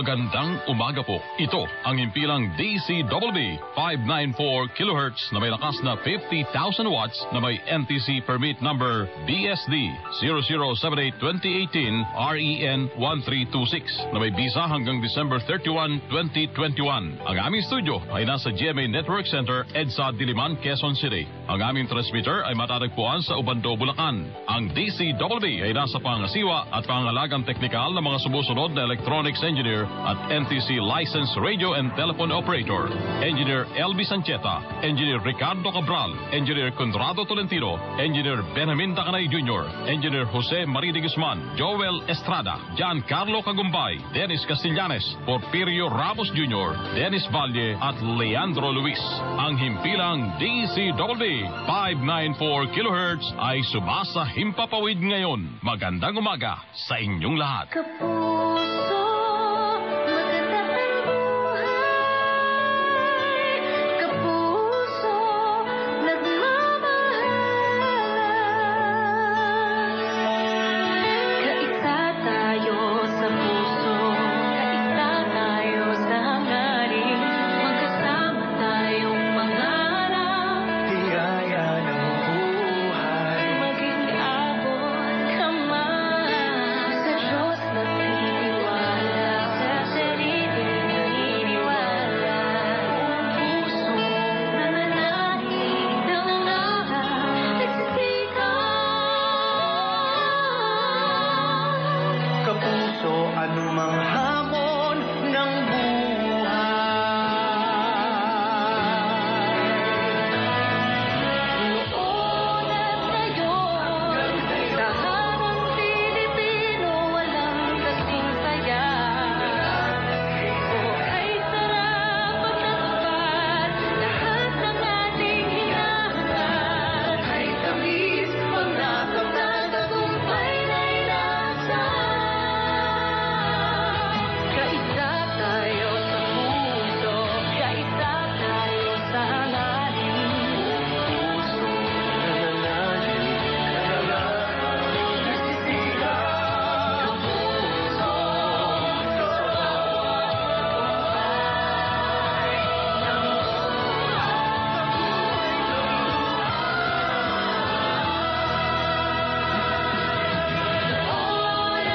Magandang umaga po. Ito ang impilang DCWB 594 kHz na may lakas na 50,000 watts na may NTC permit number BSD 0078-2018 REN 1326 na may bisa hanggang December 31, 2021. Ang aming studio ay nasa GMA Network Center, EDSA, Diliman, Quezon City. Ang aming transmitter ay matatagpuan sa Ubando, Bulacan. Ang DCWB ay nasa pangasiwa at pangalagang teknikal ng mga sumusunod na electronics engineer at NTC licensed radio and telephone operator. Engineer Elby Sancheta, Engineer Ricardo Cabral, Engineer Conrado Tolentino, Engineer Benjamin Tacanay Jr., Engineer Jose Maridi Guzman, Joel Estrada, Giancarlo Cagumbay, Dennis Castellanes, Porfirio Ramos Jr., Dennis Valle at Leandro Luis. Ang himpilang DCWB 594 kHz ay sumasa himpapawid ngayon. Magandang umaga sa inyong lahat. Kapuso, maganda ang buhay. Kapuso, nagmamahal. Kaisa tayo sa puso, kaisa tayo sa hangarin. Magkasama tayong mangarap. Tigaya ng buhay. Maging abot kamay. Sa Diyos nagtitiwala, sa sarili naniniwala. Ang puso nananalig ng lahat, nagsisikap. Kapuso, anumang hamon ng buhay. Noon at ngayon, sa harang Pilipino, walang kasing saya. Buhay sarap at tapat, lahat ng ating hinahanap. Ay tamis, pag nakapagtagumpay na'y nasa. Kaisa tayo sa puso, kaisa tayo sa hangarin. Puso Nananalig, nagsisikap. Kapuso, sa oras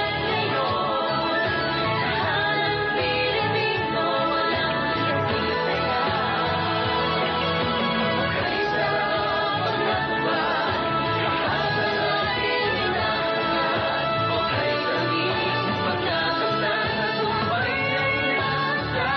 ngayon, lahat ng Pilipino walang kasing saya. Buhay sarap at tapat, lahat ng ating hinahanap. Buhay tamis, pag nakapagtagumpay na'y nasa.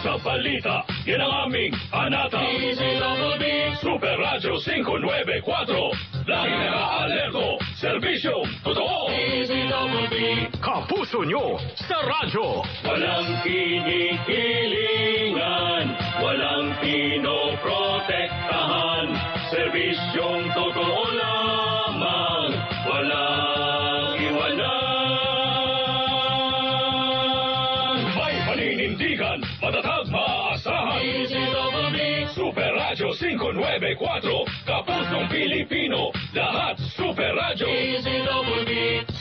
Sa balita, yan ang aming anata. DCWB Super Radio 594. Lagi naka-alerto. Serbisyong totoo. DCWB Kapuso nyo sa radyo. walang kinikilingan, walang pinoprotektahan. Serbisyong totoo lamang, walang iwanan. May paninindigan, matatag, maaasahan. DCWB Super Radio 594. Kapusong Pilipino, lahat Super Radio. DCWB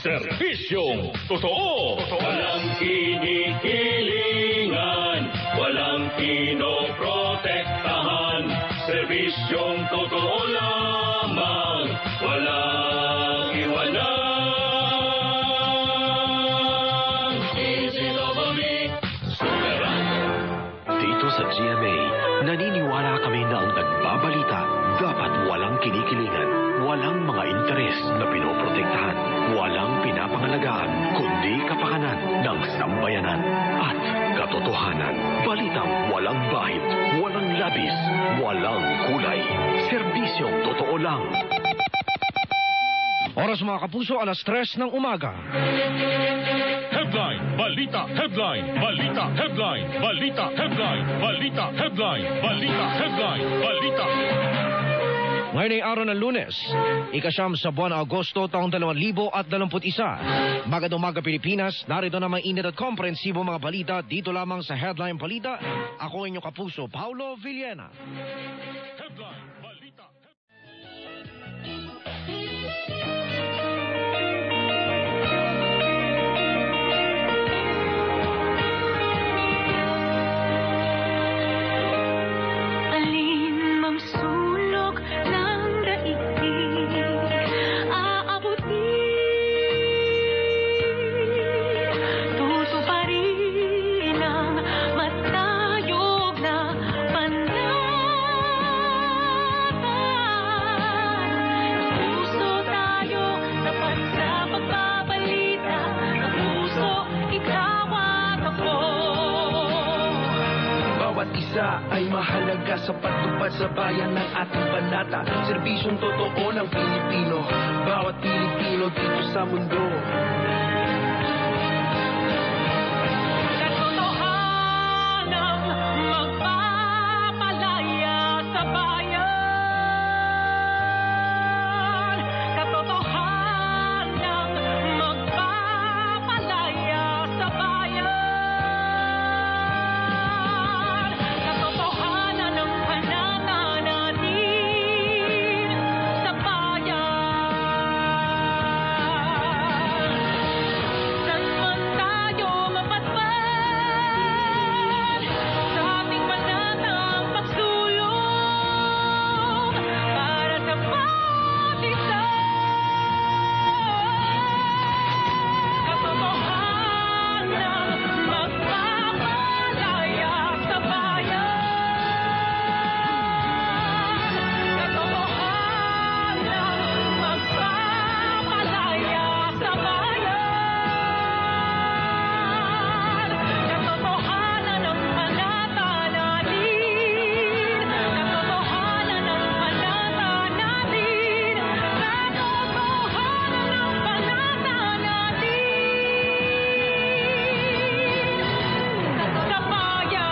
Serbisyong totoo. walang kinikilingan, walang pinoprotektahan. Serbisyong totoo lamang, walang iwanan. GMA, naniniwala kami na ang nagbabalita dapat walang kinikilingan, walang mga interes na pinoprotektahan, walang pinapangalagaan, kundi kapakanan ng sambayanan at katotohanan. Balitang walang bahid, walang labis, walang kulay. Serbisyong totoo lang. Oras mga kapuso, alas 3 ng umaga. Headline, balita, headline, balita, headline, balita, headline, balita, headline, balita, headline, balita. Ngayon ay araw ng Lunes, ikasyam sa buwan ng Agosto taong 2021. Magandang umaga Pilipinas, narito na mga init at komprehensibo mga balita dito lamang sa Headline Balita. Ako inyong kapuso, Paulo Villena. Headline, balita. Alin mang sulok ng daigdig aabutin, tutuparin ang matayog na pananapan. Puso tayo, tapat sa pagbabalita. Ang puso, ikaw at ako. Bawat isa ay mahalaga sa patupad sa bayan ng ating banata. Serbisyong totoo ng Pilipino, bawat Pilipino dito sa mundo. Katotohanang magpapalaya sa bayan. Katotohanang magpapalaya sa bayan. Katotohanan ng panananatin sa bayan. Saan man tayo mapatpad sa ating panatang pagsulong para sa bawat isa. Katotohanang magpapalaya sa bayan. Katotohanang magpapalaya sa bayan. Katotohanan ng panananatin. Katotohanan ng panananatin. Katotohanan ng panananatin sa bayan.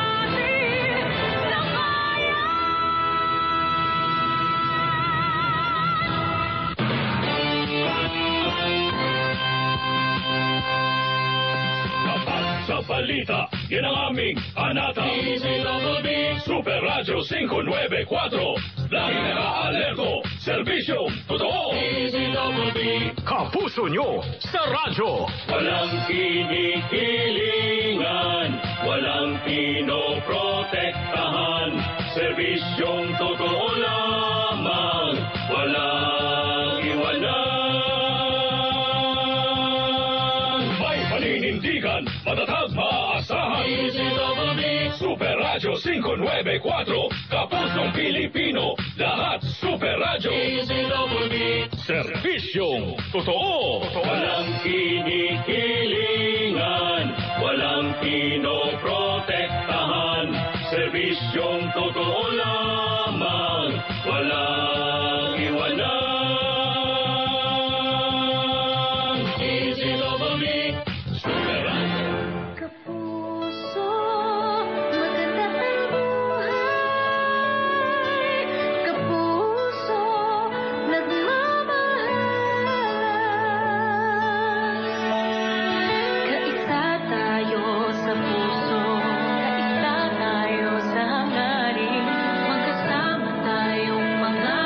Panananatin sa bayan. Tapat sa balita, yan ang aming anata. Super Radio 594. Lagi naka-alerto. Serbisyong totoo. Kapuso nyo sa radyo. Walang kinikilingan, walang pinoprotektahan. Serbisyong totoo lamang, walang iwanan. May paninindigan, matatag, maaasahan. Super Radio 594, Kapusong Pilipino, lahat Super Radio. Serbisyong totoo. Walang kinikilingan, walang pinoprotektahan. Serbisyong totoo lamang, walang iwanan. Super Radio. Kapuso, maganda ang buhay. Kapuso, nagmamahal. Kaisa tayo sa puso, kaisa tayo sa hangarin. Magkasama tayong mga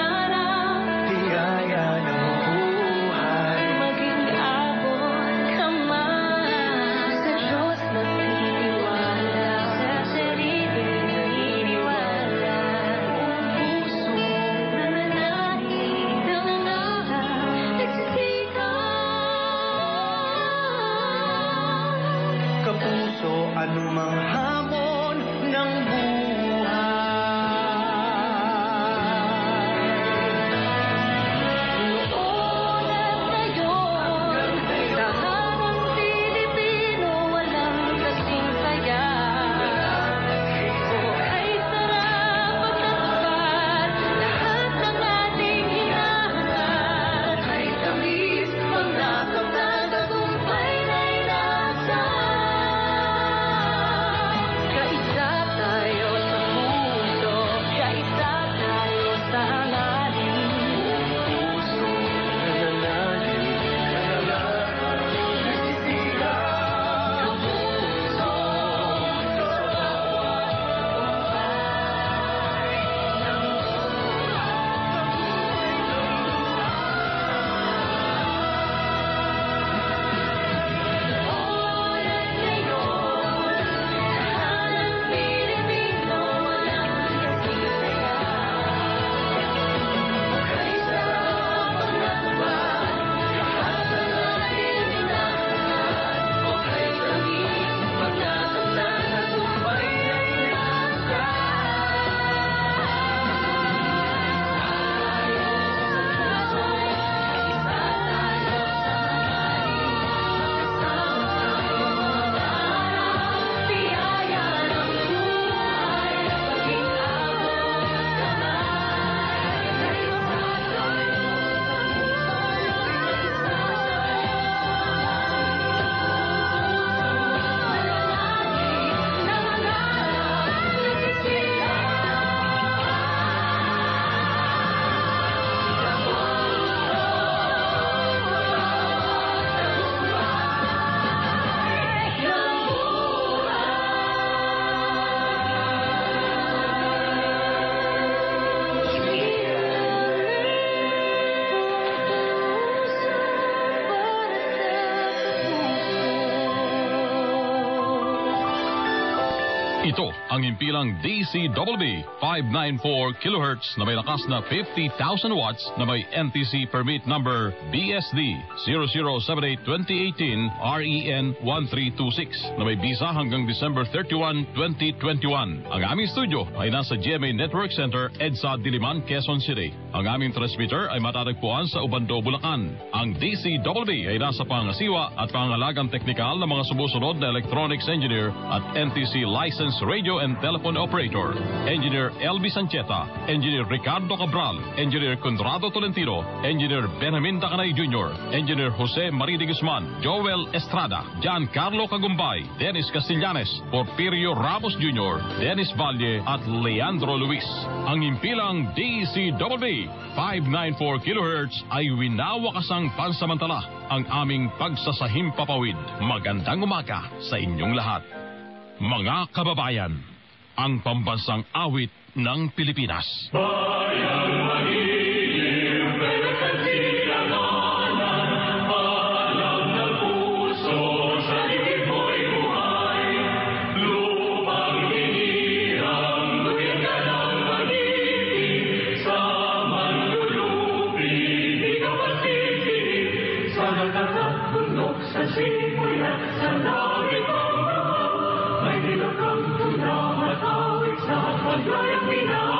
Ito ang impilang DCWB 594 kHz na may lakas na 50,000 watts na may NTC permit number BSD 0078-2018 REN 1326 na may bisa hanggang December 31, 2021. Ang aming studio ay nasa GMA Network Center, EDSA, Diliman, Quezon City. Ang aming transmitter ay matatagpuan sa Ubando, Bulacan. Ang DCWB ay nasa pangasiwa at pangalagang teknikal ng mga sumusunod na electronics engineer at NTC license radio and telephone operator, Engineer Elvis Sancheta, Engineer Ricardo Cabral, Engineer Conrado Tolentino, Engineer Benjamin Dacanay Jr., Engineer Jose Marie de Guzman, Joel Estrada, Giancarlo Cagumbay, Dennis Castellanes, Porfirio Ramos Jr., Dennis Valle at Leandro Luis. Ang impilang DCWB 594 kHz ay winawakasang pansamantala ang aming pagsasahimpapawid. Magandang umaga sa inyong lahat. Mga kababayan, ang pambansang awit ng Pilipinas. Bayang mahirap, pero kansilanganan, alam ng puso, sa libid mo'y buhay. Lupang hinirang, lutin ka ng mag-ibig, sa manlulupi, di ka pasisig, sa nakakatulog, sa simulat, sa langit ang mahal. May nilakang tunang at awit sa paglayang minahal.